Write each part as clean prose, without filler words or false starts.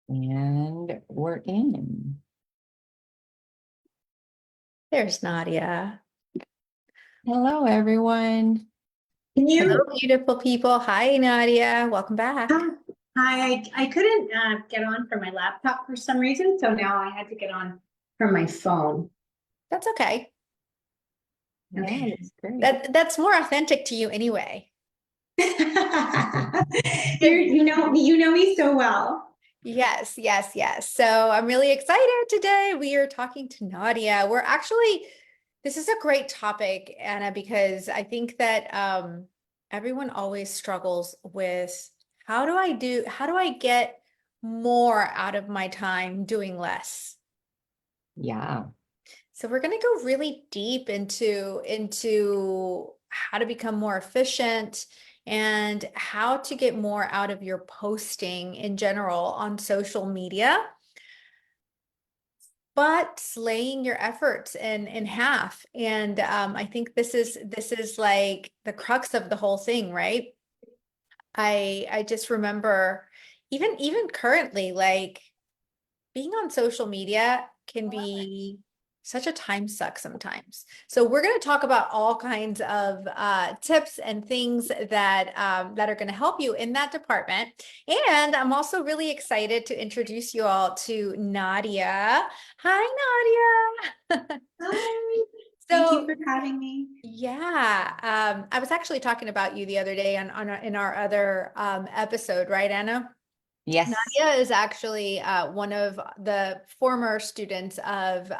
And we're in. There's Nadia. Hello, everyone. Can Hello, you? beautiful people. Hi, Nadia. Welcome back. Hi, I couldn't get on from my laptop for some reason, so now I had to get on from my phone. That's okay. Yeah, that's great. That's more authentic to you anyway. You know me so well. Yes, yes, yes. So I'm really excited today. We are talking to Nadia. This is a great topic, Anna, because I think that everyone always struggles with how do I get more out of my time doing less? Yeah. So we're going to go really deep into how to become more efficient and how to get more out of your posting in general on social media, but slaying your efforts in half. And I think this is like the crux of the whole thing, right? I just remember even currently, like being on social media can be such a time suck sometimes. So we're going to talk about all kinds of tips and things that are going to help you in that department. And I'm also really excited to introduce you all to Nadia. Hi, Nadia. Hi. Thank So you for having me. yeah, I was actually talking about you the other day in our other episode, right, Anna? Yes. Nadia is actually one of the former students of,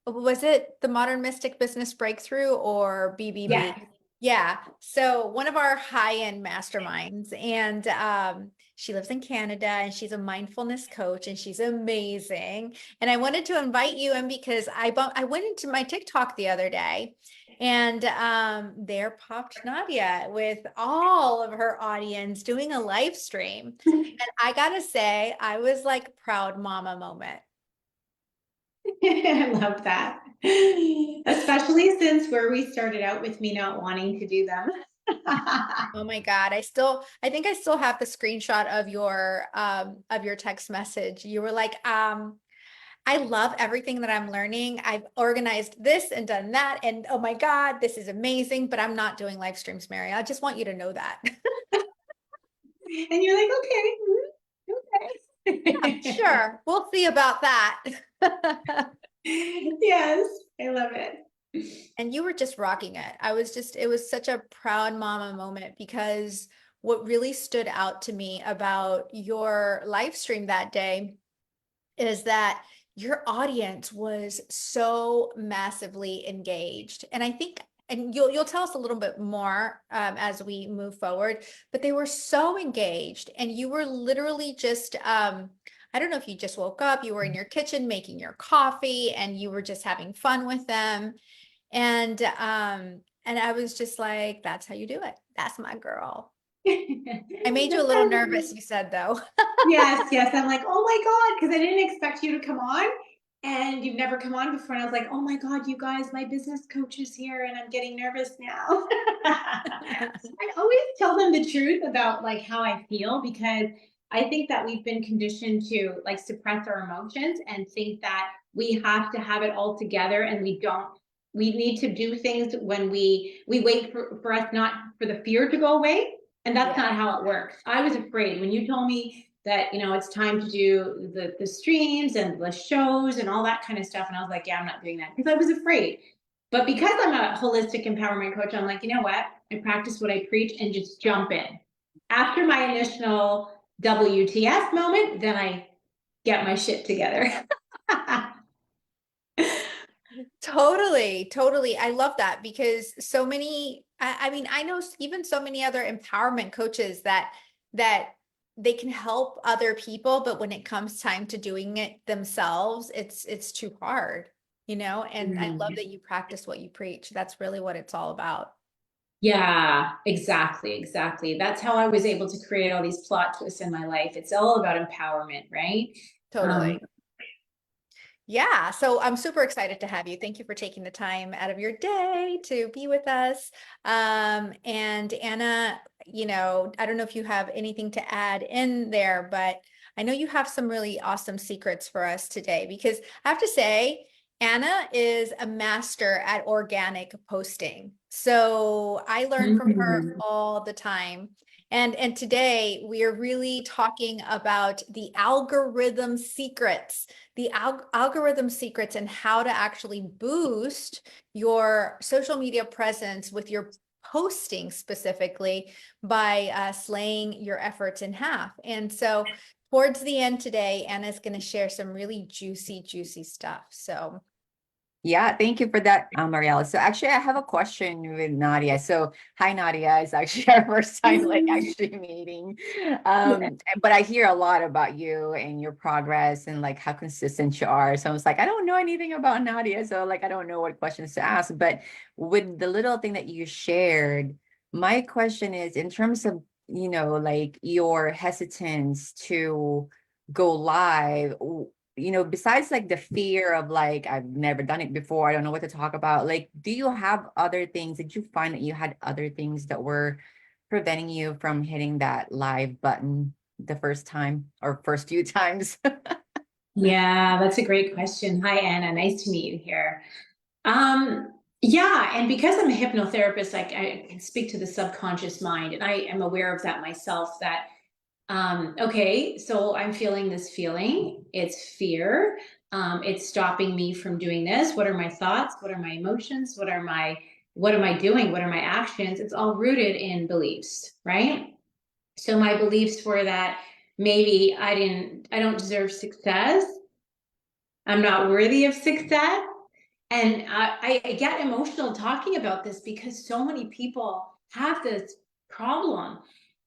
was it the Modern Mystic Business Breakthrough or BBB? Yeah. Yeah. So one of our high-end masterminds, and she lives in Canada, and she's a mindfulness coach, and she's amazing. And I wanted to invite you in because I went into my TikTok the other day. And there popped Nadia with all of her audience doing a live stream. And I gotta say, I was like proud mama moment. I love that. Especially since where we started out with me not wanting to do them. Oh my God. I think I still have the screenshot of your text message. You were like, I love everything that I'm learning. I've organized this and done that. And oh my God, this is amazing, but I'm not doing live streams, Mary. I just want you to know that. And you're like, okay, okay. Sure. We'll see about that. Yes, I love it. And you were just rocking it. It was such a proud mama moment because what really stood out to me about your live stream that day is that your audience was so massively engaged. And I think, and you'll tell us a little bit more as we move forward, but they were so engaged, and you were literally just, I don't know if you just woke up, you were in your kitchen making your coffee, and you were just having fun with them. And I was just like, that's how you do it. That's my girl. I made you a little nervous, you said, though. Yes, yes. I'm like, oh my God, because I didn't expect you to come on and you've never come on before. And I was like, oh my God, you guys, my business coach is here and I'm getting nervous now. I always tell them the truth about like how I feel, because I think that we've been conditioned to like suppress our emotions and think that we have to have it all together, and we don't. We need to do things when we wait for us, not for the fear to go away. And that's Yeah. not how it works. I was afraid when you told me that, it's time to do the streams and the shows and all that kind of stuff. And I was like, yeah, I'm not doing that, because I was afraid. But because I'm a holistic empowerment coach, I'm like, you know what? I practice what I preach and just jump in. After my initial WTF moment, then I get my shit together. Totally, totally. I love that because so many, I mean, I know even so many other empowerment coaches that they can help other people, but when it comes time to doing it themselves, it's too hard, and I love that you practice what you preach. That's really what it's all about. Yeah, exactly, exactly. That's how I was able to create all these plot twists in my life. It's all about empowerment, right? Totally. Yeah, so I'm super excited to have you. Thank you for taking the time out of your day to be with us. And Anna, I don't know if you have anything to add in there, but I know you have some really awesome secrets for us today, because I have to say, Anna is a master at organic posting. So I learn from her all the time. And today we are really talking about the algorithm secrets, the algorithm secrets, and how to actually boost your social media presence with your posting specifically by slaying your efforts in half. And so towards the end today, Anna's going to share some really juicy stuff. So Yeah, thank you for that, Mariella. So actually, I have a question with Nadia. So hi, Nadia. It's actually our first time like actually meeting. But I hear a lot about you and your progress and like how consistent you are. So I was like, I don't know anything about Nadia. So like, I don't know what questions to ask. But with the little thing that you shared, my question is in terms of, like your hesitance to go live, besides like the fear of like, I've never done it before, I don't know what to talk about. Like, do you have other things? Did you find that you had other things that were preventing you from hitting that live button the first time or first few times? Yeah, that's a great question. Hi, Anna. Nice to meet you here. Yeah, and because I'm a hypnotherapist, like I can speak to the subconscious mind, and I am aware of that myself. That okay, so I'm feeling this feeling. It's fear. It's stopping me from doing this. What are my thoughts? What are my emotions? What am I doing? What are my actions? It's all rooted in beliefs, right? So my beliefs were that maybe I don't deserve success. I'm not worthy of success. And I get emotional talking about this because so many people have this problem.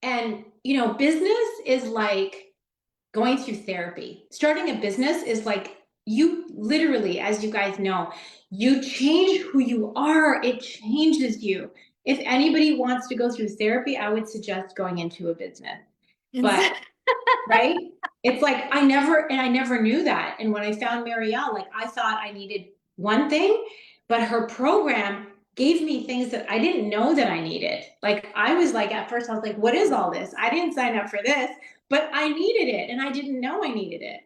And, business is like going through therapy. Starting a business is like you literally, as you guys know, you change who you are, it changes you. If anybody wants to go through therapy, I would suggest going into a business. But right? It's like I never knew that. And when I found Marielle, like I thought I needed one thing, but her program gave me things that I didn't know that I needed. Like I was like at first I was like, what is all this? I didn't sign up for this, but I needed it and I didn't know I needed it.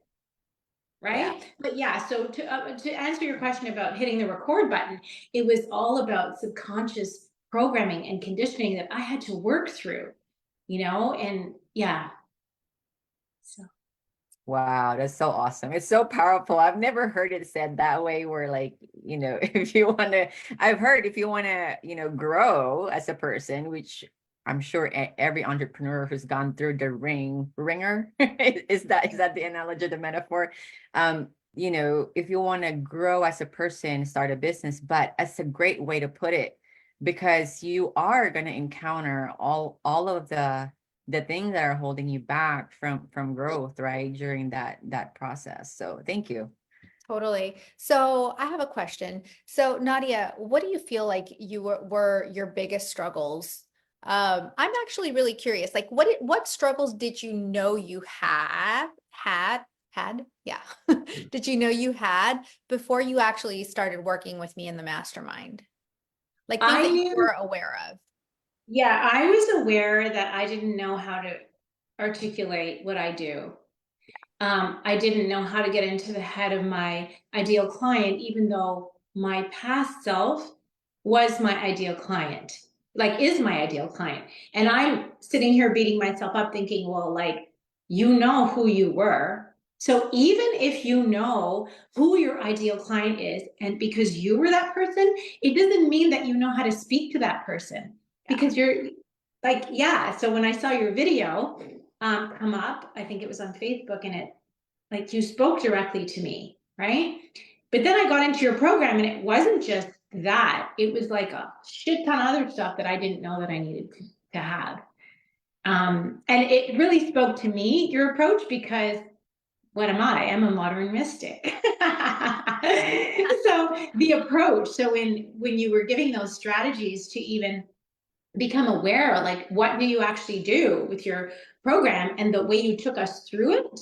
yeah, Right? But yeah, so to answer your question about hitting the record button, it was all about subconscious programming and conditioning that I had to work through, and yeah. So Wow, that's so awesome. It's so powerful. I've never heard it said that way where like, if you want to, I've heard if you want to, grow as a person, which I'm sure every entrepreneur who's gone through the ringer, is that the analogy, the metaphor? If you want to grow as a person, start a business, but that's a great way to put it because you are going to encounter all of the things that are holding you back from growth, right, during that process. So thank you. totally. So I have a question. So Nadia, what do you feel like were your biggest struggles? I'm actually really curious. Like, what struggles did you know you had? Yeah. Did you know you had before you actually started working with me in the mastermind? Like things I that you knew, were aware of. yeah, I was aware that I didn't know how to articulate what I do. I didn't know how to get into the head of my ideal client, even though my past self was my ideal client, like is my ideal client. And I'm sitting here beating myself up thinking, well, like, you know who you were. So even if you know who your ideal client is, and because you were that person, it doesn't mean that you know how to speak to that person Yeah. because you're like, yeah. So when I saw your video, come up. I think it was on Facebook, and it like you spoke directly to me, right? But then I got into your program, and it wasn't just that; it was like a shit ton of other stuff that I didn't know that I needed to have. And it really spoke to me, your approach, because what am I? I'm a modern mystic. So the approach. So when you were giving those strategies to even become aware, like what do you actually do with your program, and the way you took us through it,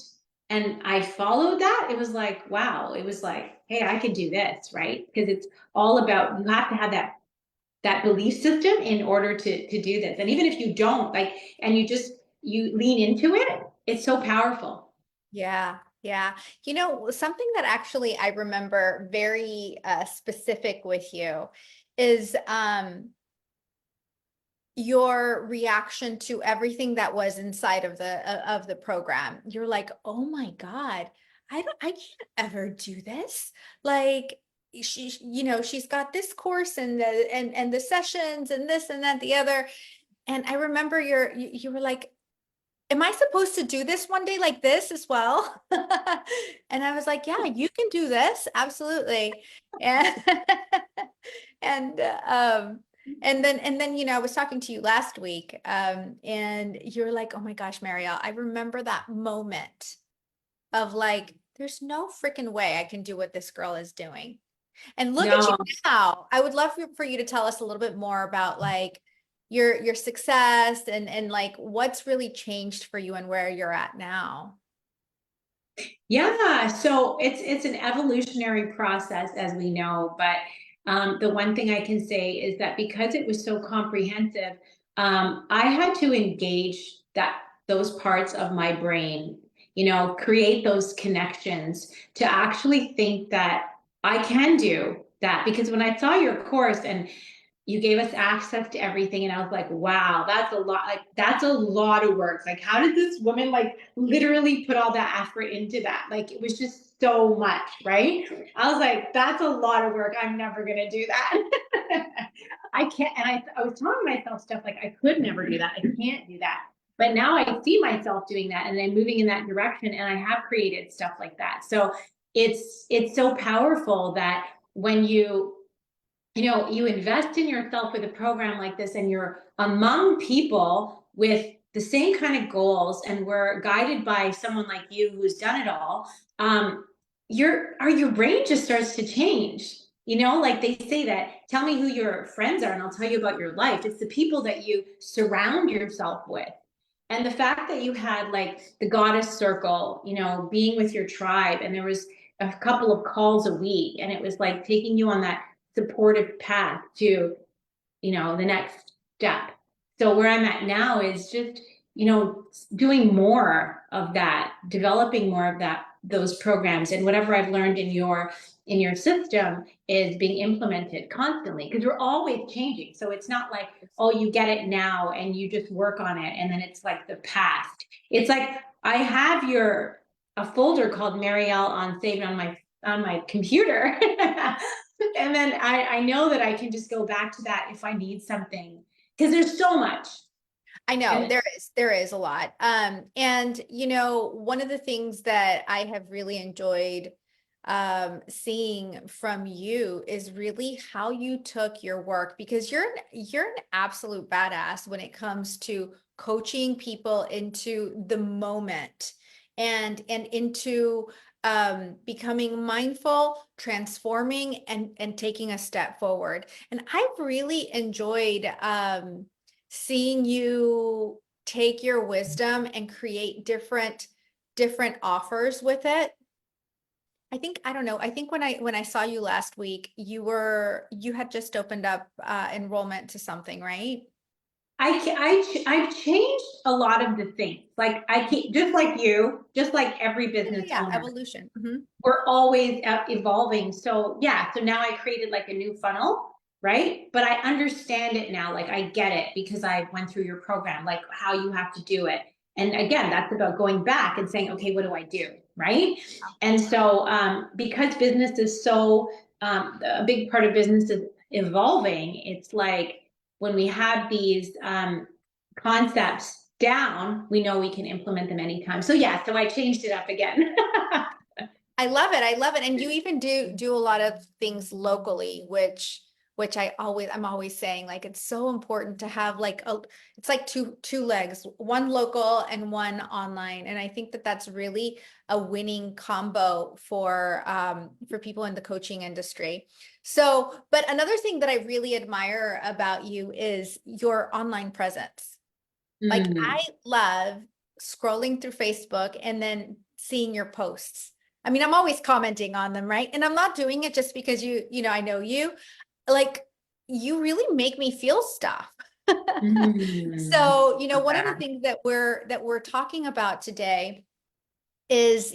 and I followed that, it was like, wow, it was like, hey, I could do this, right? Because it's all about, you have to have that belief system in order to do this. And even if you don't, like, and you lean into it, it's so powerful. Yeah. Yeah. You know, something that actually I remember very specific with you is your reaction to everything that was inside of the program. You're like, oh my God, I can't ever do this. Like you know, she's got this course and the sessions and this and that, the other. And I remember you were like, am I supposed to do this one day like this as well? And I was like, yeah, you can do this. Absolutely. And and and then you know, I was talking to you last week, and you were like, oh my gosh, Marielle, I remember that moment of like, there's no freaking way I can do what this girl is doing. And look at you No. now. I would love for you to tell us a little bit more about like your success and like what's really changed for you and where you're at now. Yeah, so it's an evolutionary process, as we know. But the one thing I can say is that because it was so comprehensive, I had to engage those parts of my brain, create those connections to actually think that I can do that. Because when I saw your course and you gave us access to everything, and I was like, wow, that's a lot. Like, that's a lot of work. Like, how did this woman like literally put all that effort into that? Like, it was just so much, right? I was like, that's a lot of work. I'm never gonna do that. I can't. And I was telling myself stuff like, I could never do that. I can't do that. But now I see myself doing that and then moving in that direction, and I have created stuff like that. So it's so powerful that when you invest in yourself with a program like this, and you're among people with the same kind of goals, and we're guided by someone like you who's done it all. Your brain just starts to change. Like they say that, tell me who your friends are and I'll tell you about your life. It's the people that you surround yourself with. And the fact that you had like the goddess circle, being with your tribe, and there was a couple of calls a week, and it was like taking you on that supportive path to the next step. So where I'm at now is just doing more of that, developing more of those programs, and whatever I've learned in your system is being implemented constantly, because we're always changing. So it's not like, oh, you get it now and you just work on it and then it's like the past. It's like I have a folder called Marielle on saved on my computer. And then I know that I can just go back to that if I need something, because there's so much. I know And there is a lot. And you know, one of the things that I have really enjoyed seeing from you is really how you took your work, because you're an absolute badass when it comes to coaching people into the moment and into becoming mindful, transforming and taking a step forward. And I've really enjoyed seeing you take your wisdom and create different offers with it. I don't know. I think when I saw you last week, you had just opened up enrollment to something, right? I've changed a lot of the things. Like I keep, just like you, just like every Yeah, yeah, business yeah. owner, Evolution. we're always evolving. So yeah, so now I created like a new funnel, right? But I understand it now. Like I get it because I went through your program, like how you have to do it. And again, that's about going back and saying, okay, what do I do? Right. And so because business is so a big part of business is evolving, it's like when we have these concepts down, we know we can implement them anytime. So yeah, so I changed it up again. I love it. I love it. And you even do a lot of things locally, which I'm always saying, like, it's so important to have like it's like two legs, one local and one online. And I think that that's really a winning combo for people in the coaching industry. So, but another thing that I really admire about you is your online presence. Like Mm. I love scrolling through Facebook and then seeing your posts. I mean, I'm always commenting on them, right? And I'm not doing it just because I know you. Like you really make me feel stuff. Mm. So, one of the Okay. things that we're talking about today is,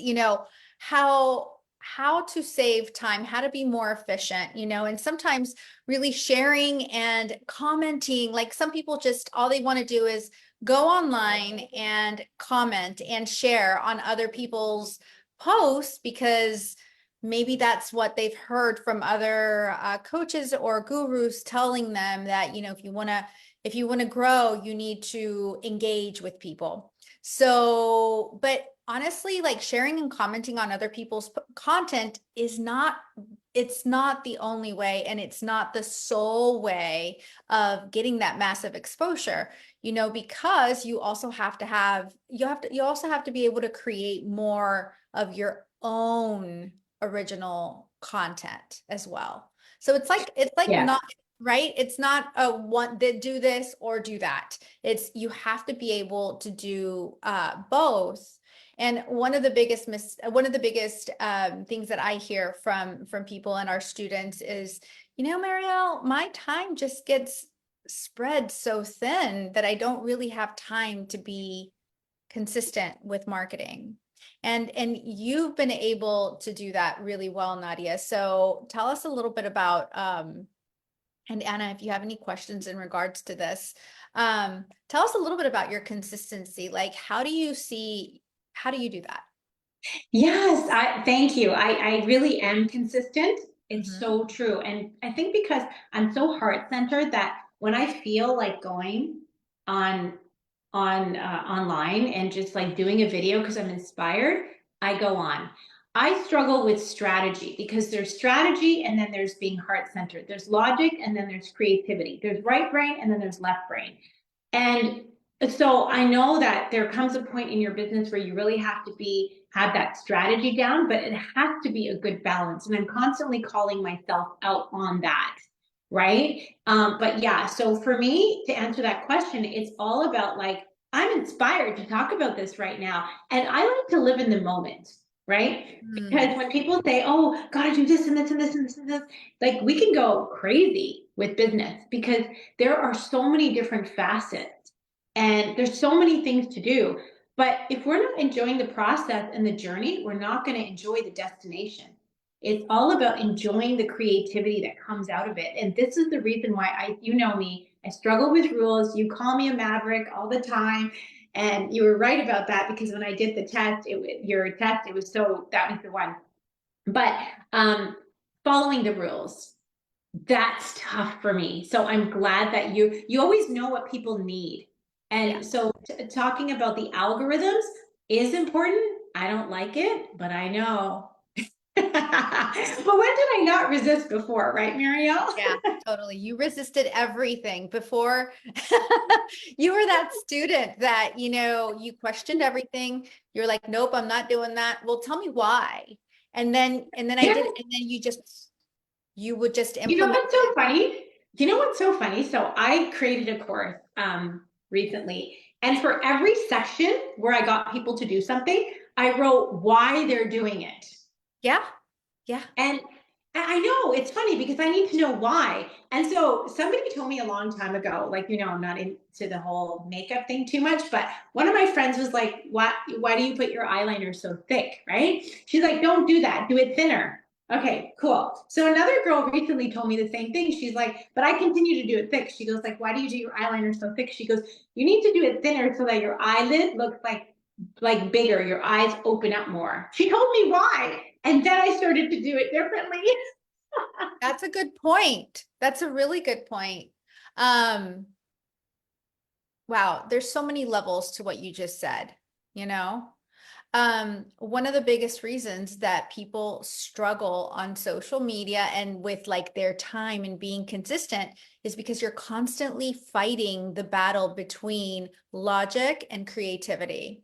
how to save time, how to be more efficient, and sometimes really sharing and commenting. Like some people just, all they want to do is go online and comment and share on other people's posts because maybe that's what they've heard from other coaches or gurus telling them that, if you want to grow, you need to engage with people. So, but honestly, like sharing and commenting on other people's content it's not the only way, and it's not the sole way of getting that massive exposure, because you also have to you also have to be able to create more of your own original content as well. So it's like Yeah. not right. It's not a one that do this or do that. It's, you have to be able to do both. And one of the biggest things that I hear from people and our students is, Marielle, my time just gets spread so thin that I don't really have time to be consistent with marketing. And you've been able to do that really well, Nadia. So tell us a little bit about and Anna, if you have any questions in regards to this, tell us a little bit about your consistency. Like, how do you do that? Yes, thank you. I really am consistent. It's Mhm. so true. And I think because I'm so heart-centered that when I feel like going on online and just like doing a video because I'm inspired, I go on. I struggle with strategy because there's strategy and then there's being heart-centered. There's logic and then there's creativity. There's right brain and then there's left brain. And so I know that there comes a point in your business where you really have to have that strategy down, but it has to be a good balance. And I'm constantly calling myself out on that. Right. But yeah, so for me to answer that question, it's all about like, I'm inspired to talk about this right now. And I like to live in the moment. Right. Mm, Because when people say, oh, gotta do this and this and this and this and this, like we can go crazy with business because there are so many different facets and there's so many things to do. But if we're not enjoying the process and the journey, we're not going to enjoy the destination. It's all about enjoying the creativity that comes out of it. And this is the reason why you know me, I struggle with rules. You call me a maverick all the time. And you were right about that because when I did the test, your test, that was the one. But following the rules, that's tough for me. So I'm glad that you always know what people need. yeah. And so talking about the algorithms is important. I don't like it, but I know. But when did I not resist before, right, Marielle? Yeah, totally. You resisted everything before. You were that student that, you questioned everything. You're like, nope, I'm not doing that. Well, tell me why. And then I Yeah. did it. And then you would just You know implement what's it. so funny? You know what's so funny? So I created a course recently, and for every section where I got people to do something, I wrote why they're doing it. Yeah. Yeah. And I know it's funny because I need to know why. And so somebody told me a long time ago, like, I'm not into the whole makeup thing too much, but one of my friends was like, why do you put your eyeliner so thick? Right? She's like, don't do that. Do it thinner. Okay, cool. So another girl recently told me the same thing. She's like, but I continue to do it thick. She goes like, why do you do your eyeliner so thick? She goes, you need to do it thinner so that your eyelid looks like bigger, your eyes open up more. She told me why. And then I started to do it differently. That's a good point. That's a really good point. Um, wow, there's so many levels to what you just said, you know? One of the biggest reasons that people struggle on social media and with like their time and being consistent is because you're constantly fighting the battle between logic and creativity.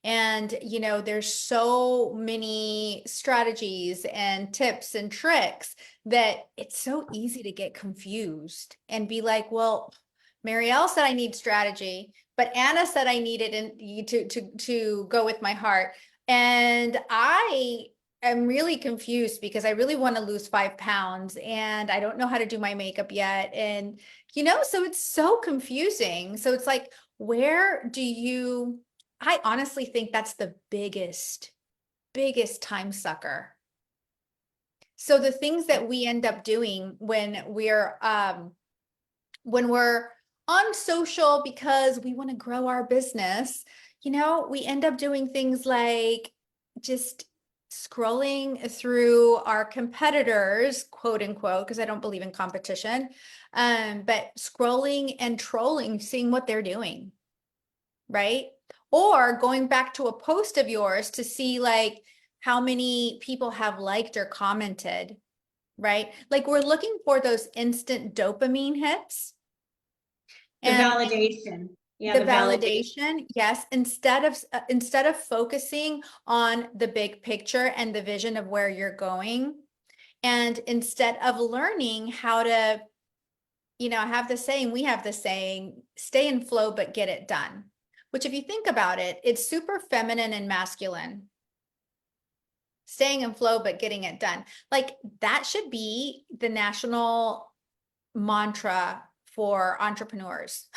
And, there's so many strategies and tips and tricks that it's so easy to get confused and be like, well, Marielle said I need strategy, but Anna said I needed to go with my heart. And I am really confused because I really want to lose 5 pounds and I don't know how to do my makeup yet. And, so it's so confusing. So it's like, I honestly think that's the biggest biggest time sucker. So the things that we end up doing when we're on social because we want to grow our business, you know, we end up doing things like just scrolling through our competitors, quote unquote, because I don't believe in competition, but scrolling and trolling, seeing what they're doing, right? Or going back to a post of yours to see like how many people have liked or commented, right? Like we're looking for those instant dopamine hits. The And validation. Yeah, the the validation. validation, yes, instead of focusing on the big picture and the vision of where you're going, and instead of learning how to, you know, we have the saying, stay in flow, but get it done. Which if you think about it, it's super feminine and masculine. Staying in flow, but getting it done. Like that should be the national mantra for entrepreneurs.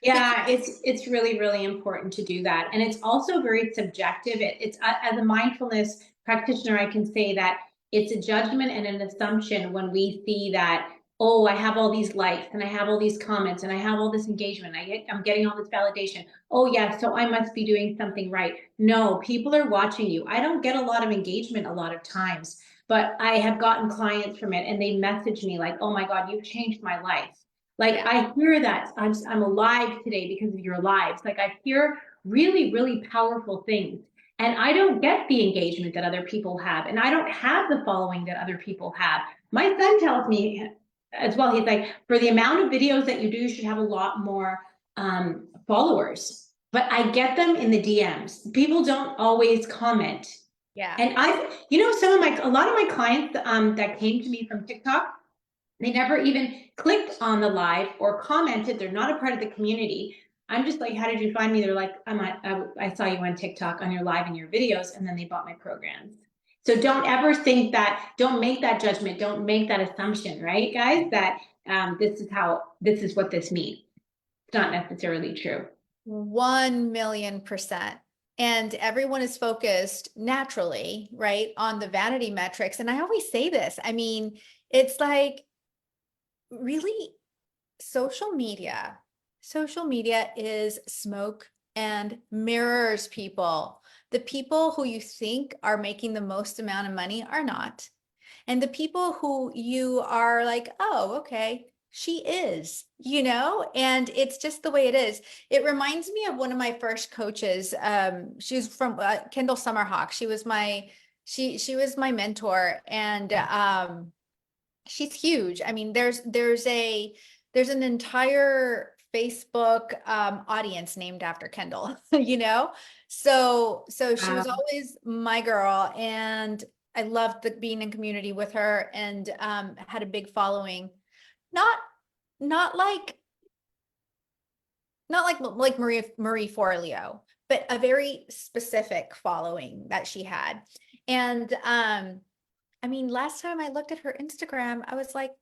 Yeah, it's really, really important to do that. And it's also very subjective. It's as a mindfulness practitioner, I can say that it's a judgment and an assumption when we see that, oh, I have all these likes and I have all these comments and I have all this engagement. I'm getting all this validation. Oh yeah, so I must be doing something right. No, people are watching you. I don't get a lot of engagement a lot of times, but I have gotten clients from it and they message me like, oh my God, you've changed my life. Like Yeah. I hear that I'm alive today because of your lives. Like I hear really, really powerful things. And I don't get the engagement that other people have. And I don't have the following that other people have. My son tells me as well, he's like, for the amount of videos that you do, you should have a lot more followers. But I get them in the DMs. People don't always comment. Yeah. And you know, a lot of my clients that came to me from TikTok, they never even clicked on the live or commented. They're not a part of the community. I'm just like, how did you find me? They're like, I saw you on TikTok on your live and your videos, and then they bought my programs. So don't ever think that, don't make that judgment. Don't make that assumption, right, guys? That this is what this means. It's not necessarily true. 1,000,000%. And everyone is focused naturally, right, on the vanity metrics. And I always say this, I mean, it's like really social media is smoke and mirrors people. The people who you think are making the most amount of money are not. And the people who you are like, oh, okay, she is, you know, and it's just the way it is. It reminds me of one of my first coaches. She's from Kendall Summerhawk. She was my mentor, and she's huge. I mean, there's an entire Facebook audience named after Kendall, you know? So she was always my girl, and I loved being in community with her, and had a big following. Not like Marie Forleo, but a very specific following that she had. And I mean, last time I looked at her Instagram, I was like,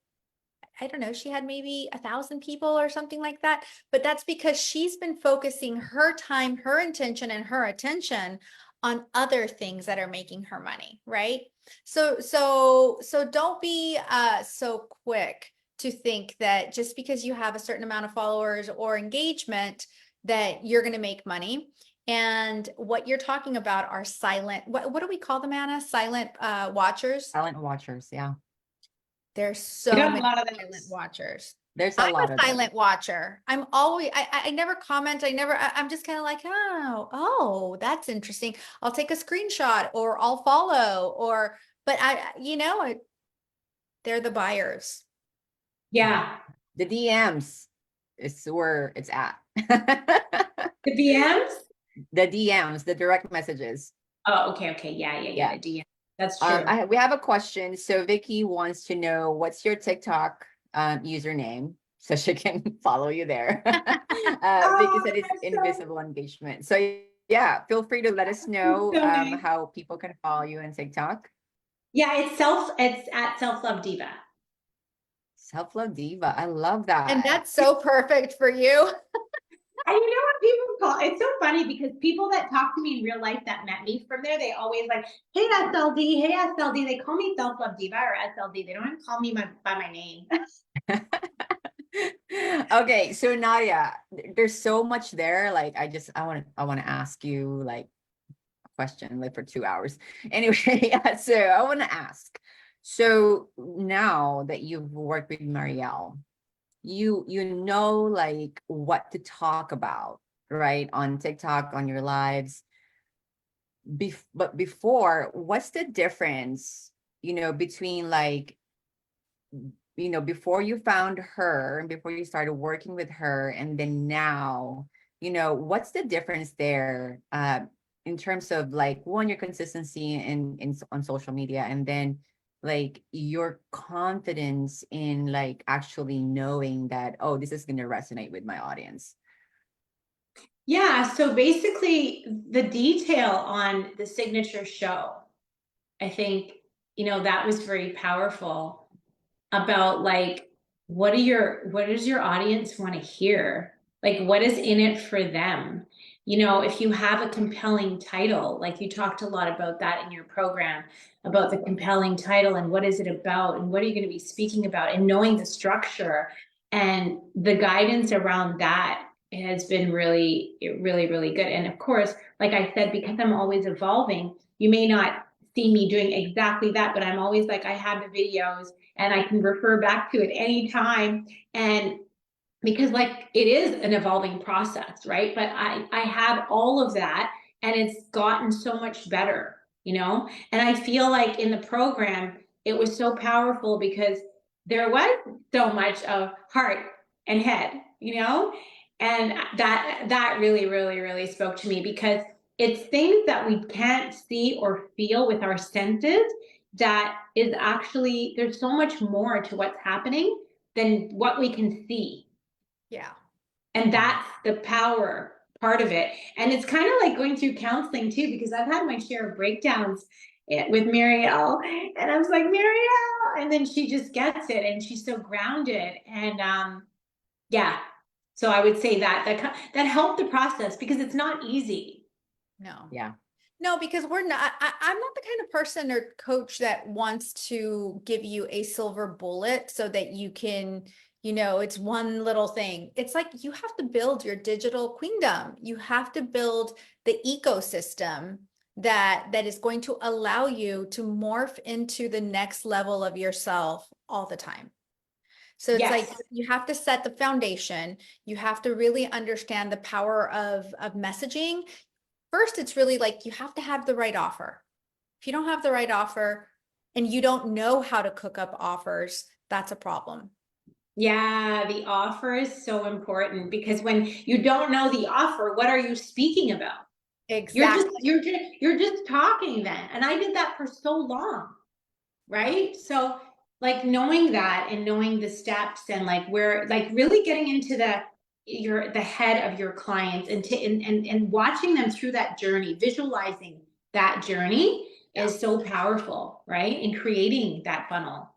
I don't know, she had maybe 1,000 people or something like that. But that's because she's been focusing her time, her intention, and her attention on other things that are making her money, right? So don't be so quick to think that just because you have a certain amount of followers or engagement that you're going to make money. And what you're talking about are silent, what do we call them, Anna? Silent watchers? Silent watchers, yeah. There's so We got a many lot of silent those. watchers. There's a I'm lot a of them. silent watcher. I'm always, I never comment. I'm just kind of like, oh, that's interesting. I'll take a screenshot or I'll follow but they're the buyers. Yeah. The DMs is where it's at. The DMs? The DMs, the direct messages. Oh, okay. Yeah. The DM. That's true. We have a question. So Vicky wants to know, what's your TikTok username so she can follow you there. Vicky said it's invisible engagement. So yeah, feel free to let us know how people can follow you on TikTok. Yeah, it's at Self-Love Diva. Self-Love Diva. I love that. And that's so perfect for you. And you know what people call it's so funny because people that talk to me in real life that met me from there, they always like, hey SLD, hey SLD. They call me self-love diva or SLD. They don't even call me by my name. Okay, so Nadia, there's so much there. Like I want to ask you like a question like for 2 hours. Anyway, yeah, so I want to ask. So now that you've worked with Marielle, you know like what to talk about, right? On TikTok, on your lives. But before, what's the difference, between like, before you found her and before you started working with her, and then now, what's the difference there, in terms of like one, your consistency in on social media, and then like your confidence in like actually knowing that, oh, this is going to resonate with my audience. Yeah, so basically the detail on the signature show, I think, that was very powerful about like what does your audience want to hear? Like what is in it for them? If you have a compelling title, like you talked a lot about that in your program, about the compelling title and what is it about and what are you going to be speaking about, and knowing the structure and the guidance around that has been really, really, really good. And of course, like I said, because I'm always evolving, you may not see me doing exactly that, but I'm always like, I have the videos and I can refer back to it anytime. And because like it is an evolving process, right? But I have all of that and it's gotten so much better, And I feel like in the program, it was so powerful because there was so much of heart and head, And that really, really, really spoke to me because it's things that we can't see or feel with our senses that is actually, there's so much more to what's happening than what we can see. Yeah. And that's the power part of it. And it's kind of like going through counseling too, because I've had my share of breakdowns with Marielle. And I was like, Marielle. And then she just gets it and she's so grounded. And yeah. So I would say that helped the process because it's not easy. No. Yeah. No, because I'm not the kind of person or coach that wants to give you a silver bullet so that you can, it's one little thing. It's like you have to build your digital queendom. You have to build the ecosystem that is going to allow you to morph into the next level of yourself all the time. So it's like you have to set the foundation. You have to really understand the power of messaging. First, it's really like you have to have the right offer. If you don't have the right offer and you don't know how to cook up offers, that's a problem. Yeah, the offer is so important because when you don't know the offer, what are you speaking about? Exactly. You're just talking then. And I did that for so long, right? So like knowing that and knowing the steps and like where like really getting into the head of your clients and watching them through that journey, visualizing that journey is so powerful, right? In creating that funnel.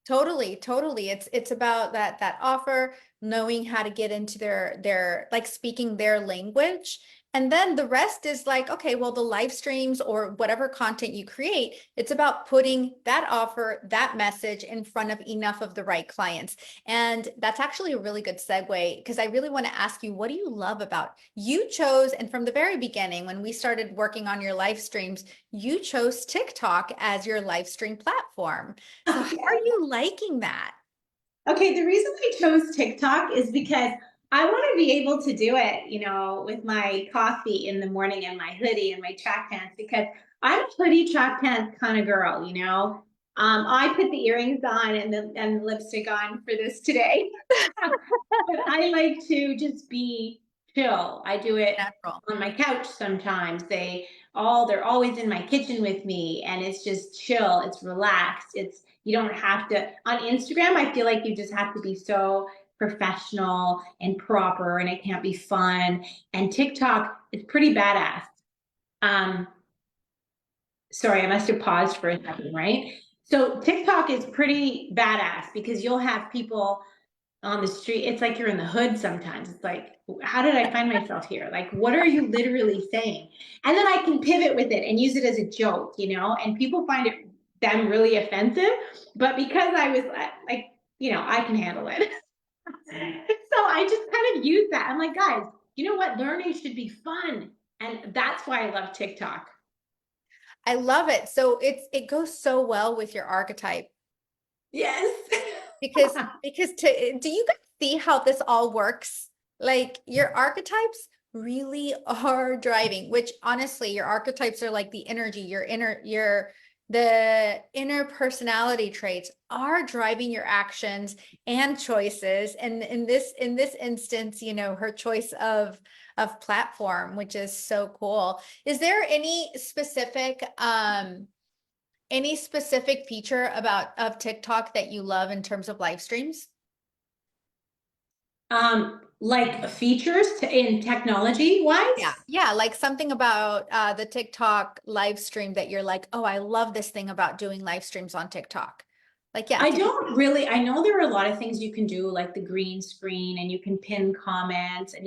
Totally, totally. It's about that offer, knowing how to get into their like speaking their language. And then the rest is like, okay, well, the live streams or whatever content you create, it's about putting that offer, that message in front of enough of the right clients. And that's actually a really good segue because I really want to ask you, what do you love about you chose, and from the very beginning, when we started working on your live streams, you chose TikTok as your live stream platform. So how are you liking that? Okay, the reason I chose TikTok is because I want to be able to do it, with my coffee in the morning and my hoodie and my track pants because I'm a hoodie track pants kind of girl, I put the earrings on and the lipstick on for this today. But I like to just be chill. I do it Natural. on my couch sometimes. They're always in my kitchen with me and it's just chill. It's relaxed. You don't have to on Instagram, I feel like you just have to be so professional and proper and it can't be fun. And TikTok is pretty badass. Um, sorry, I must have paused for a second, right? So TikTok is pretty badass because you'll have people on the street, it's like you're in the hood sometimes. It's like, how did I find myself here? Like, what are you literally saying? And then I can pivot with it and use it as a joke, and people find them really offensive. But because I was like, I can handle it. So I just kind of use that. I'm like, guys, you know what? Learning should be fun. And that's why I love TikTok. I love it. So it goes so well with your archetype Yes. because do you guys see how this all works? Like your archetypes really are driving, which honestly, your archetypes are like the energy, the inner personality traits are driving your actions and choices. And in this instance, her choice of platform, which is so cool. Is there any specific feature of TikTok that you love in terms of live streams? Like features in technology wise? Yeah, like something about the TikTok live stream that you're like, oh, I love this thing about doing live streams on TikTok. Like, yeah. I don't really, I know there are a lot of things you can do, like the green screen, and you can pin comments, and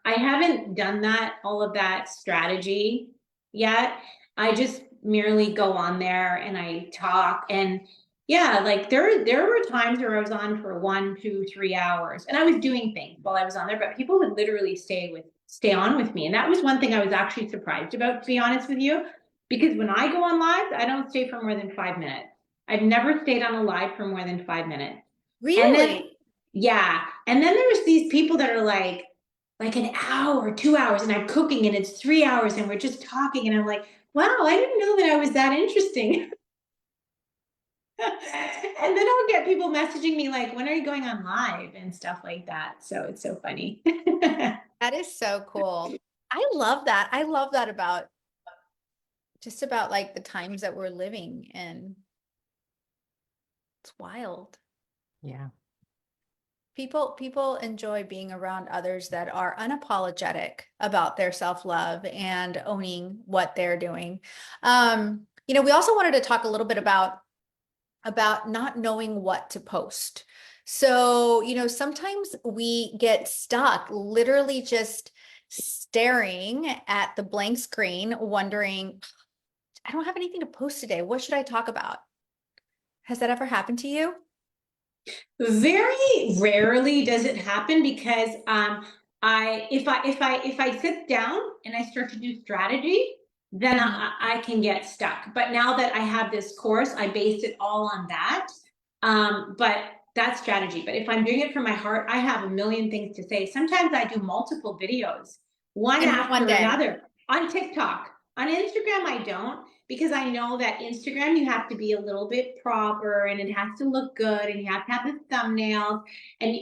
I haven't done all of that strategy yet. I just merely go on there and I talk. And yeah, like there were times where I was on for 1, 2, 3 hours and I was doing things while I was on there, but people would literally stay on with me. And that was one thing I was actually surprised about, to be honest with you, because when I go on live, I don't stay for more than 5 minutes. I've never stayed on a live for more than 5 minutes. And then, Really? yeah. And then there's these people that are like an hour, 2 hours, and I'm cooking and it's 3 hours and we're just talking. And I'm like, wow, I didn't know that I was that interesting. And then I'll get people messaging me like, when are you going on live and stuff like that. So it's so funny. That is so cool. I love that. I love that about just about like the times that we're living in. It's wild. Yeah. People enjoy being around others that are unapologetic about their self-love and owning what they're doing. We also wanted to talk a little bit about not knowing what to post. So, sometimes we get stuck literally just staring at the blank screen, wondering, I don't have anything to post today. What should I talk about? Has that ever happened to you? Very rarely does it happen because if I sit down and I start to do strategy, then I can get stuck. But now that I have this course, I base it all on that. But that's strategy. But if I'm doing it from my heart, I have a million things to say. Sometimes I do multiple videos, one In one after day. another, on TikTok. On Instagram, I don't, because I know that Instagram, you have to be a little bit proper and it has to look good and you have to have the thumbnails and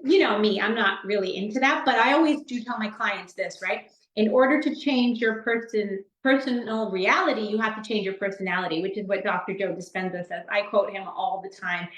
you know me, I'm not really into that, but I always do tell my clients this, right? In order to change your personal reality, you have to change your personality, which is what Dr. Joe Dispenza says. I quote him all the time.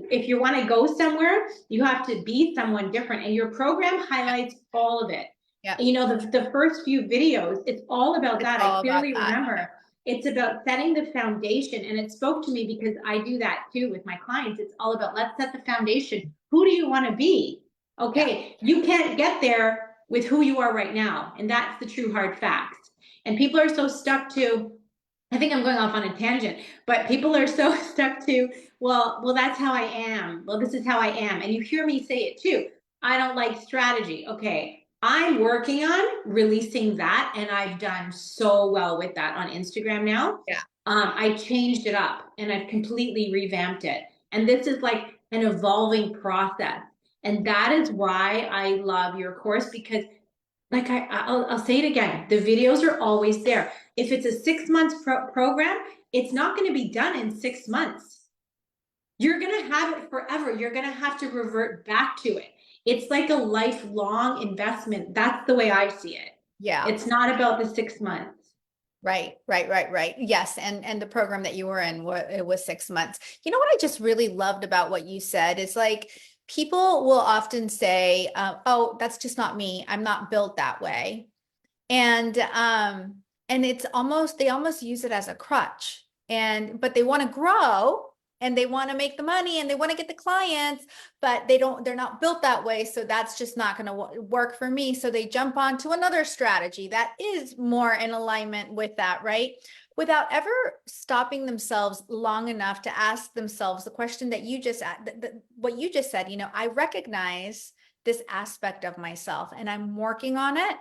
If you want to go somewhere, you have to be someone different, and your program highlights all of it. Yeah. The first few videos, it's all about that. I clearly about that. remember it's about setting the foundation, and it spoke to me because I do that too with my clients. It's all about, let's set the foundation. Who do you want to be? Okay, you can't get there with who you are right now, and that's the true hard facts. And people are so stuck to, I think I'm going off on a tangent, but people are so stuck to, well, that's how I am. Well, this is how I am. And you hear me say it too. I don't like strategy. Okay, I'm working on releasing that, and I've done so well with that on Instagram now. Yeah. I changed it up and I've completely revamped it. And this is like an evolving process. And that is why I love your course, because like I'll say it again, the videos are always there. If it's a 6 months program, it's not going to be done in 6 months. You're going to have it forever. You're going to have to revert back to it. It's like a lifelong investment. That's the way I see it. Yeah. It's not about the 6 months. Right. Yes. And the program that you were in, it was 6 months. You know what I just really loved about what you said is like, people will often say, oh, that's just not me. I'm not built that way. And they almost use it as a crutch, but they want to grow and they want to make the money and they want to get the clients, but they're not built that way. So that's just not going to work for me. So they jump onto another strategy that is more in alignment with that, right? Without ever stopping themselves long enough to ask themselves the question that you just, what you just said, I recognize this aspect of myself and I'm working on it,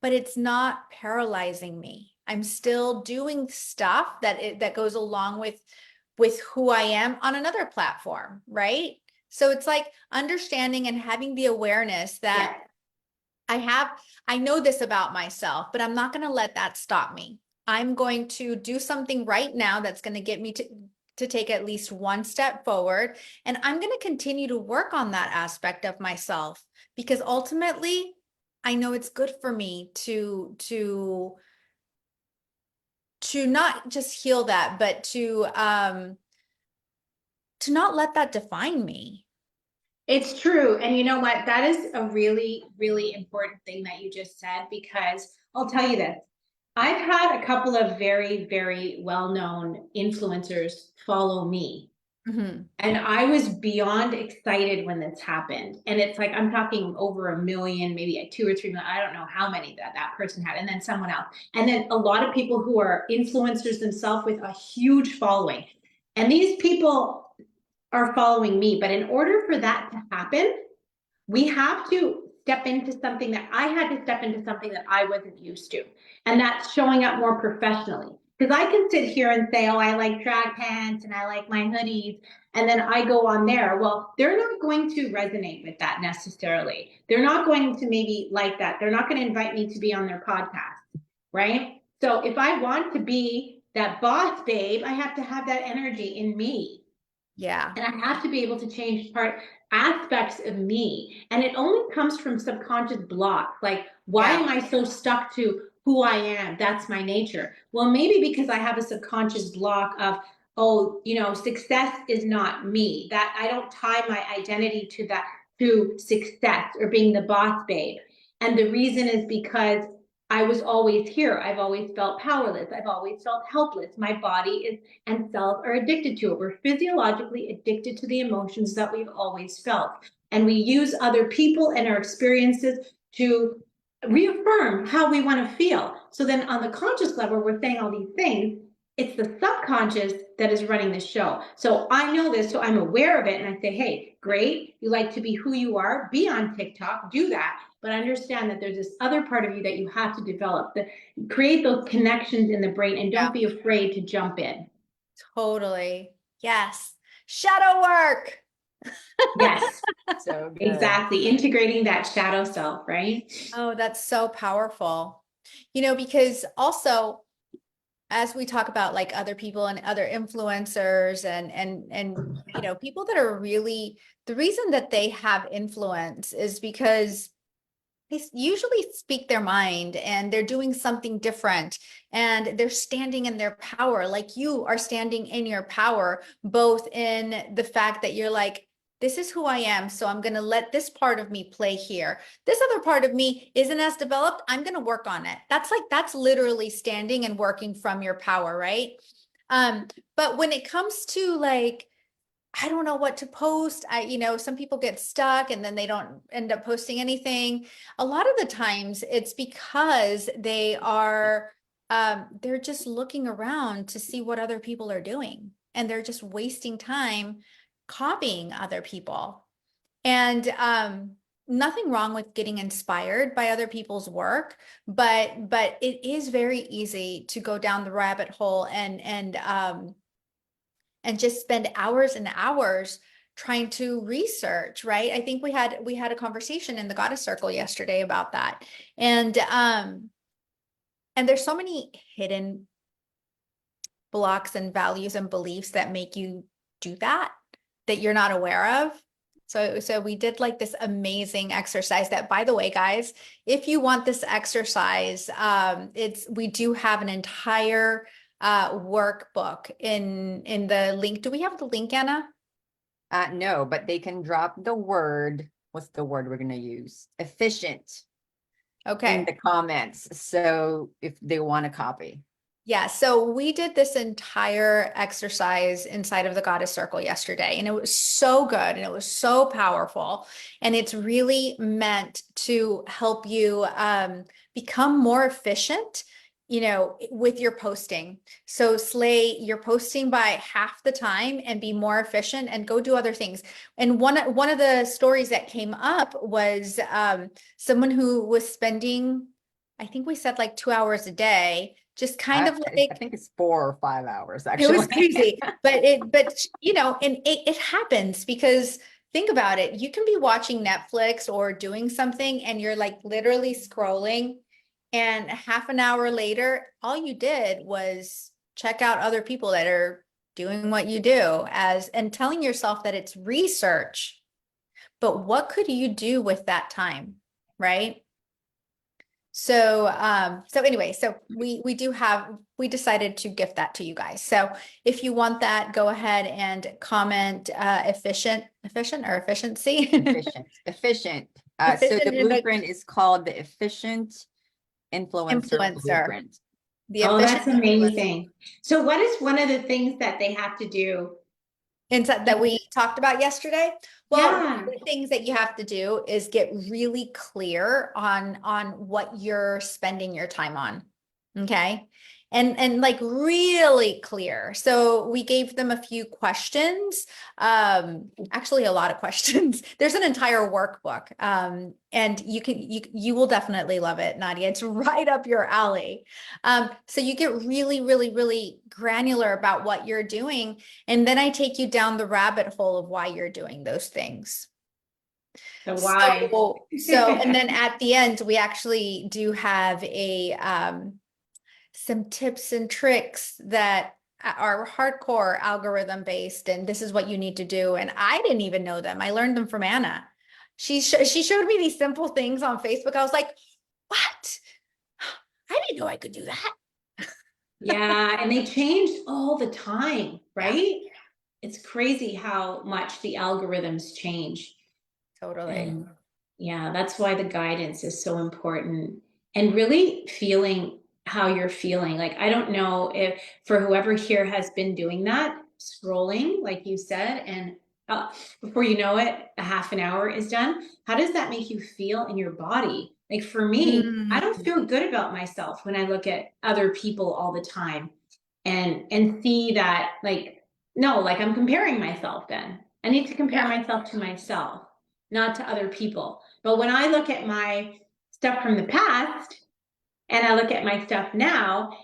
but it's not paralyzing me. I'm still doing stuff that goes along with who I am on another platform, right? So it's like understanding and having the awareness that I know this about myself, but I'm not going to let that stop me. I'm going to do something right now that's going to get me to take at least one step forward. And I'm going to continue to work on that aspect of myself because ultimately I know it's good for me to not just heal that, but to not let that define me. It's true. And you know what? That is a really, really important thing that you just said, because I'll tell you this. I've had a couple of very, very well-known influencers follow me. Mm-hmm. And I was beyond excited when this happened. And it's like, I'm talking over 1 million, maybe like 2 or 3 million. I don't know how many that person had. And then someone else. And then a lot of people who are influencers themselves with a huge following. And these people are following me. But in order for that to happen, we have to step into something that I had to step into something that I wasn't used to. And that's showing up more professionally. Because I can sit here and say, oh, I like drag pants and I like my hoodies. And then I go on there. Well, they're not going to resonate with that necessarily. They're not going to maybe like that. They're not going to invite me to be on their podcast, right? So if I want to be that boss babe, I have to have that energy in me. Yeah. And I have to be able to change aspects of me. And it only comes from subconscious blocks. Like, why am I so stuck to who I am? That's my nature. Well, maybe because I have a subconscious block of, oh, success is not me. That I don't tie my identity to that, to success or being the boss babe. And the reason is because I was always here. I've always felt powerless. I've always felt helpless. My body and cells are addicted to it. We're physiologically addicted to the emotions that we've always felt. And we use other people and our experiences to reaffirm how we want to feel. So then on the conscious level, we're saying all these things. It's the subconscious that is running the show. So I know this, so I'm aware of it. And I say, hey, great. You like to be who you are. Be on TikTok. Do that. But understand that there's this other part of you that you have to develop, that create those connections in the brain, and don't be afraid to jump in. Totally. Yes. Shadow work. Yes. So good. Exactly. Integrating that shadow self, right? Oh, that's so powerful. Because also as we talk about like other people and other influencers and people that are really, the reason that they have influence is because they usually speak their mind and they're doing something different and they're standing in their power, like you are standing in your power, both in the fact that you're like, this is who I am. So I'm going to let this part of me play here. This other part of me isn't as developed. I'm going to work on it. That's literally standing and working from your power, right? But when it comes to like, I don't know what to post. Some people get stuck and then they don't end up posting anything. A lot of the times it's because they are, they're just looking around to see what other people are doing. And they're just wasting time copying other people. And nothing wrong with getting inspired by other people's work, but it is very easy to go down the rabbit hole and just spend hours and hours trying to research, right? I think we had a conversation in the Goddess Circle yesterday about that. And there's so many hidden blocks and values and beliefs that make you do that you're not aware of. So we did like this amazing exercise that, by the way, guys, if you want this exercise, we do have an entire workbook in the link. Do we have the link, Anna? No, but they can drop the word. What's the word we're going to use? Efficient. Okay. In the comments. So if they want to copy. Yeah, so we did this entire exercise inside of the Goddess Circle yesterday, and it was so good and it was so powerful. And it's really meant to help you become more efficient, with your posting. So slay your posting by half the time and be more efficient and go do other things. And one of the stories that came up was someone who was spending, I think we said like 2 hours a day, just kind of I like, think it's 4 or 5 hours it was actually. crazy, but and it happens because think about it. You can be watching Netflix or doing something and you're like literally scrolling, and half an hour later, all you did was check out other people that are doing what you do and telling yourself that it's research, but what could you do with that time, right? So, so anyway, so we decided to gift that to you guys. So if you want that, go ahead and comment, efficient or efficiency. Efficient. So Efficient the in the blueprint is called the Efficient Influencer influencer, Blueprint. the Oh, efficient that's influencer. amazing. So what is one of the things that they have to do? Inside that we talked about yesterday. Well, one Yeah. of the things that you have to do is get really clear on what you're spending your time on. Okay. And like really clear. So we gave them a few questions, actually a lot of questions. There's an entire workbook. And you will definitely love it, Nadia. It's right up your alley. So you get really, really, really granular about what you're doing. And then I take you down the rabbit hole of why you're doing those things. The why. And then at the end, we actually do have some tips and tricks that are hardcore algorithm based, and this is what you need to do. And I didn't even know them. I learned them from Anna. She showed me these simple things on Facebook. I was like, what? I didn't know I could do that. Yeah, and they change all the time, Yeah, right? It's crazy how much the algorithms change. totally. And yeah, that's why the guidance is so important. And really feeling how you're feeling. Like, I don't know if for whoever here has been doing that, scrolling, like you said, and before you know it, a half an hour is done. How does that make you feel in your body? Like for me, I don't Mm, feel good about myself when I look at other people all the time and see that like, no, like I'm comparing myself then. I need to compare yeah. myself to myself, not to other people. But when I look at my stuff from the past and I look at my stuff now,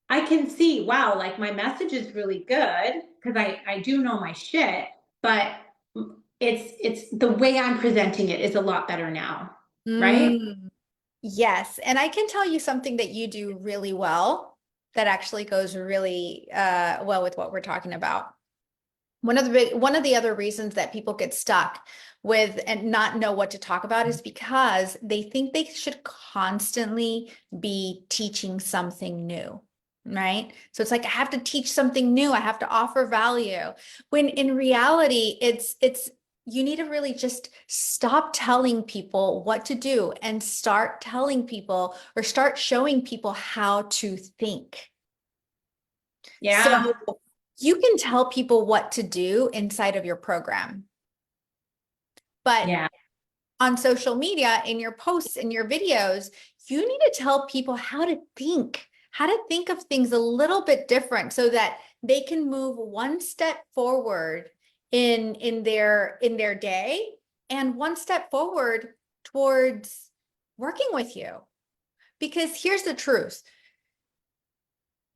I can see, wow, like my message is really good because I do know my shit, but it's the way I'm presenting it is a lot better now, right? Mm, yes. And I can tell you something that you do really well that actually goes really well with what we're talking about. One of the other reasons that people get stuck with and not know what to talk about is because they think they should constantly be teaching something new, right? So it's like I have to teach something new, I have to offer value. When in reality, it's you need to really just stop telling people what to do and start telling people or start showing people how to think. Yeah. So you can tell people what to do inside of your program, but Yeah. on social media, in your posts, in your videos, you need to tell people how to think of things a little bit different so that they can move one step forward in their day and one step forward towards working with you. Because here's the truth.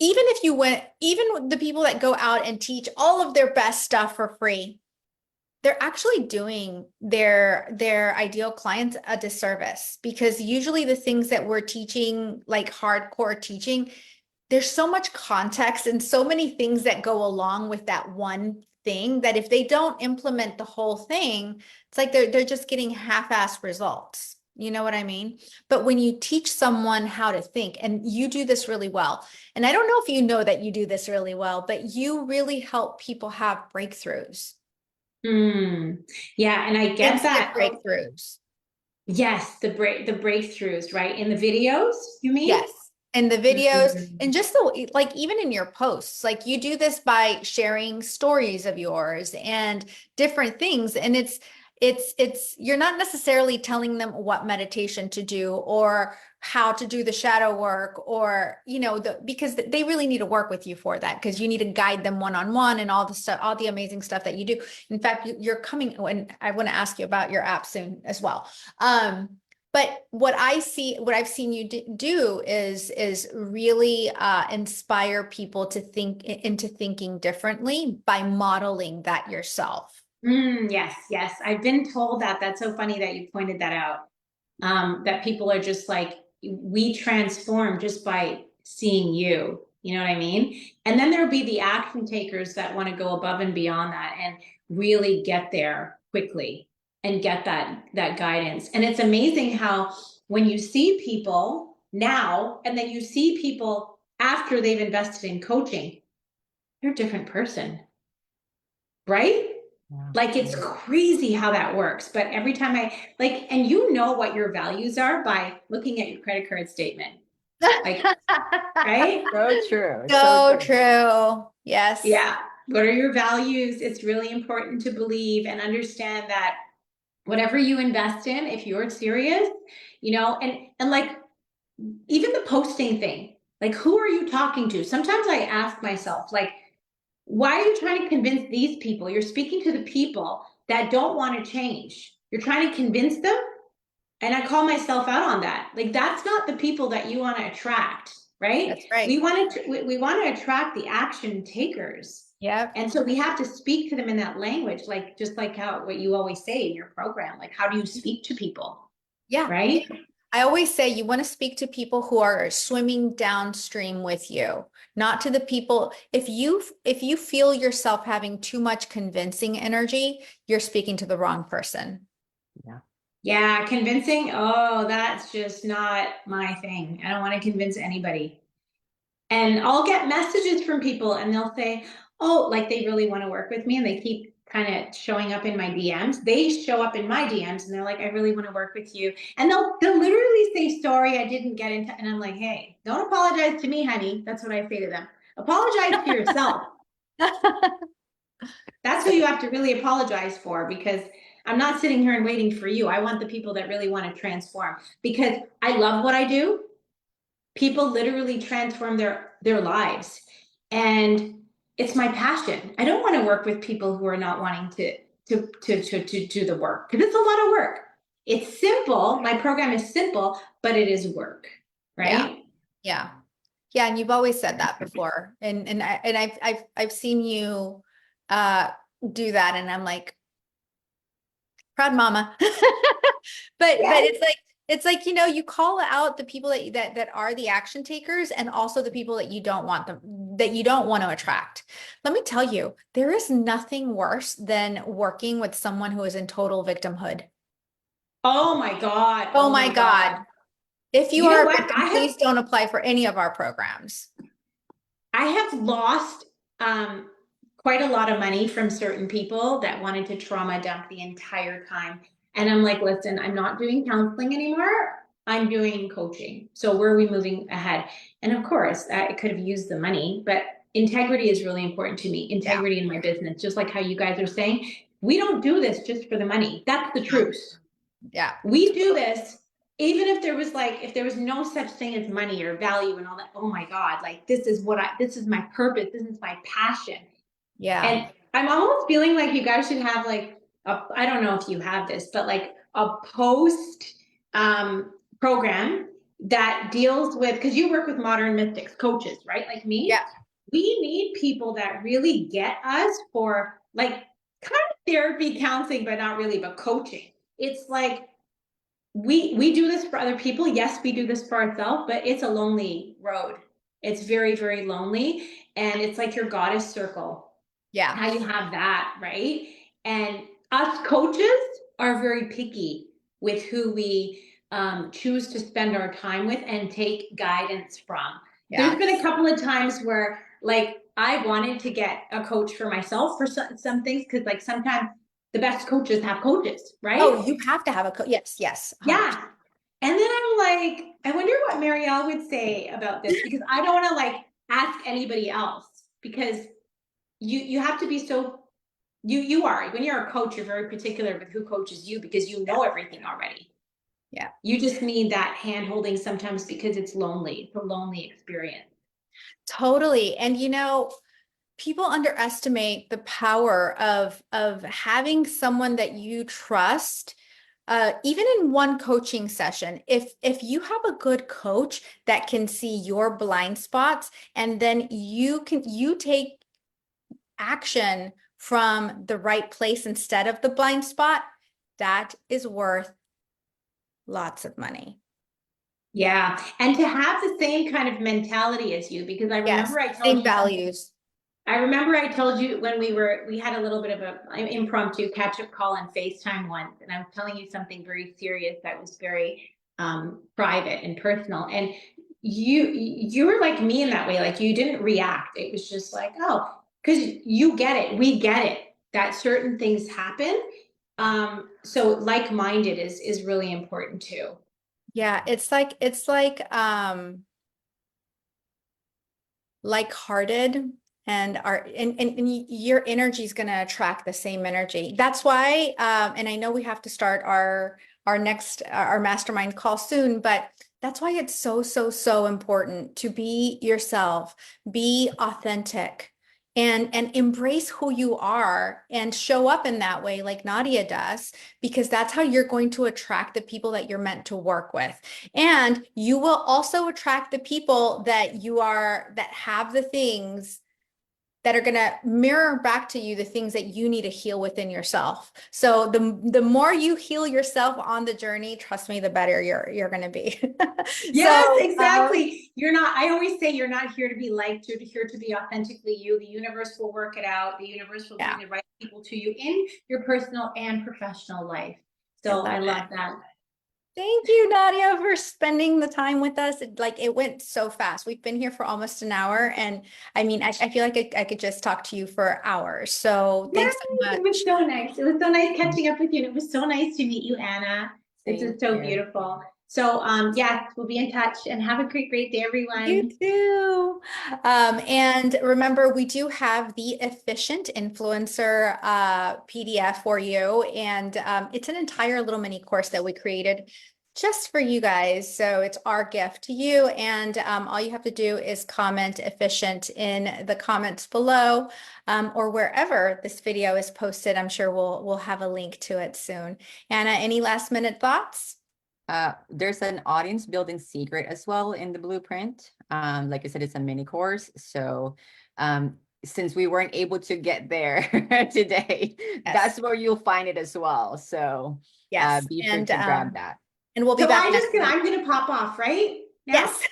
Even the people that go out and teach all of their best stuff for free, they're actually doing their ideal clients a disservice, because usually the things that we're teaching, like hardcore teaching, there's so much context and so many things that go along with that one thing that if they don't implement the whole thing, it's like they're just getting half-assed results. You know what I mean? But when you teach someone how to think, and you do this really well, and I don't know if you know that you do this really well, but you really help people have breakthroughs, Mm. Yeah, and I get instant that. breakthroughs. Yes, the breakthroughs, right? In the videos, you mean? Yes. And the videos Mhm. and just the like even in your posts, like you do this by sharing stories of yours and different things. And it's you're not necessarily telling them what meditation to do or how to do the shadow work or because they really need to work with you for that because you need to guide them one-on-one and all the stuff, all the amazing stuff that you do. In fact, you're coming, and I want to ask you about your app soon as well. But what I've seen you do is really inspire people to think into thinking differently by modeling that yourself. Yes, yes. I've been told that. That's so funny that you pointed that out. That people are just like, we transform just by seeing you. You know what I mean? And then there'll be the action takers that want to go above and beyond that and really get there quickly and get that guidance. And it's amazing how when you see people now and then you see people after they've invested in coaching, they're a different person, right? Yeah. Like it's crazy how that works. But every time and you know what your values are by looking at your credit card statement. Like, right? So true. So true. Yes. Yeah. What are your values? It's really important to believe and understand that whatever you invest in, if you're serious, and like even the posting thing, like who are you talking to? Sometimes I ask myself, like, why are you trying to convince these people? You're speaking to the people that don't want to change. You're trying to convince them. And I call myself out on that. Like, that's not the people that you want to attract, right? That's right. We want to attract the action takers. Yep. And so we have to speak to them in that language, like just like how what you always say in your program, like how do you speak to people? Yeah. Right? I always say you want to speak to people who are swimming downstream with you, not to the people. If you feel yourself having too much convincing energy, you're speaking to the wrong person. Yeah. Yeah, convincing. Oh, that's just not my thing. I don't want to convince anybody. And I'll get messages from people and they'll say, oh, like they really want to work with me and they keep kind of showing up in my DMs. They show up in my DMs and they're like, I really want to work with you. And they'll literally say, sorry, I didn't get into, and I'm like, hey, don't apologize to me, honey. That's what I say to them. Apologize to yourself. That's who you have to really apologize for because I'm not sitting here and waiting for you. I want the people that really want to transform because I love what I do. People literally transform their lives, and it's my passion. I don't want to work with people who are not wanting to do the work because it's a lot of work. It's simple. My program is simple, but it is work, right? Yeah. Yeah. And you've always said that before. And I've seen you do that. And I'm like, proud mama. But it's like, you call out the people that are the action takers and also the people that you don't want to attract. Let me tell you, there is nothing worse than working with someone who is in total victimhood. Oh my God. Oh my God. If you You know are a what? victim, please don't apply for any of our programs. I have lost quite a lot of money from certain people that wanted to trauma dump the entire time. And I'm like, listen, I'm not doing counseling anymore. I'm doing coaching. So where are we moving ahead? And of course, I could have used the money, but integrity is really important to me. Integrity in my business, just like how you guys are saying. We don't do this just for the money. That's the truth. Yeah. We do this even if there was no such thing as money or value and all that. Oh my God, like this is my purpose. This is my passion. Yeah. And I'm almost feeling like you guys should have like I don't know if you have this, but like a post program that deals with, because you work with modern mystics coaches, right? Like me. Yeah. We need people that really get us for like kind of therapy, counseling, but not really, but coaching. It's like we do this for other people. Yes, we do this for ourselves, but it's a lonely road. It's very, very lonely. And it's like your goddess circle. Yeah. How you have that, right? And us coaches are very picky with who we choose to spend our time with and take guidance from. Yeah. There's been a couple of times where like I wanted to get a coach for myself for some things because like sometimes the best coaches have coaches, right? Oh, you have to have a coach. Yes. Yes. 100%. Yeah. And then I'm like, I wonder what Marielle would say about this, because I don't want to like ask anybody else, because you have to be so, you are, when you're a coach, you're very particular with who coaches you because you know everything already. Yeah. You just need that hand holding sometimes because it's lonely. It's a lonely experience. Totally. And people underestimate the power of having someone that you trust. Even in one coaching session, if you have a good coach that can see your blind spots, and then you take action from the right place instead of the blind spot, that is worth lots of money. Yeah. And to have the same kind of mentality as you, because I Yes, remember I told same you something. values. I remember I told you when we had a little bit of an impromptu catch up call on FaceTime once, and I was telling you something very serious that was very private and personal. And you were like me in that way, like you didn't react. It was just like, oh, because you get it, we get it, that certain things happen. So like-minded is really important too. Yeah, it's like-hearted, and your energy is going to attract the same energy. That's why, and I know we have to start our next our mastermind call soon, but that's why it's so important to be yourself, be authentic, and embrace who you are and show up in that way like Nadia does, because that's how you're going to attract the people that you're meant to work with. And you will also attract the people that have the things that are going to mirror back to you the things that you need to heal within yourself. So the more you heal yourself on the journey, trust me, the better you're going to be. Yes, So, exactly. You're not, I always say you're not here to be liked, you're here to be authentically you. The universe will work it out. The universe will yeah, bring the right people to you in your personal and professional life. I So I love it. love that. Thank you, Nadia, for spending the time with us. It went so fast. We've been here for almost an hour, and I mean, I feel like I could just talk to you for hours. So Yes, thanks so it was much. so nice. It was so nice catching up with you. And it was so nice to meet you, Anna. This Thank is so you. beautiful. So yes, we'll be in touch, and have a great day, You everyone. too. And remember, we do have the Efficient Influencer PDF for you. And it's an entire little mini course that we created just for you guys. So it's our gift to you. And all you have to do is comment efficient in the comments below, or wherever this video is posted. I'm sure we'll have a link to it soon. Anna, any last minute thoughts? There's an audience building secret as well in the blueprint. Like I said, it's a mini course. So since we weren't able to get there today, that's where you'll find it as well. So Yes. be sure to grab that. And we'll be So back next week. I'm gonna pop off, right? Now? Yes.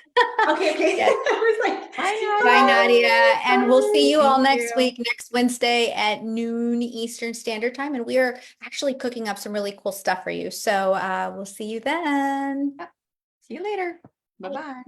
Okay. Yes. I was like, Bye, Nadia. And we'll see you all Thank next you. week, next Wednesday at noon Eastern Standard Time. And we are actually cooking up some really cool stuff for you. So we'll see you then. See you later. Bye-bye.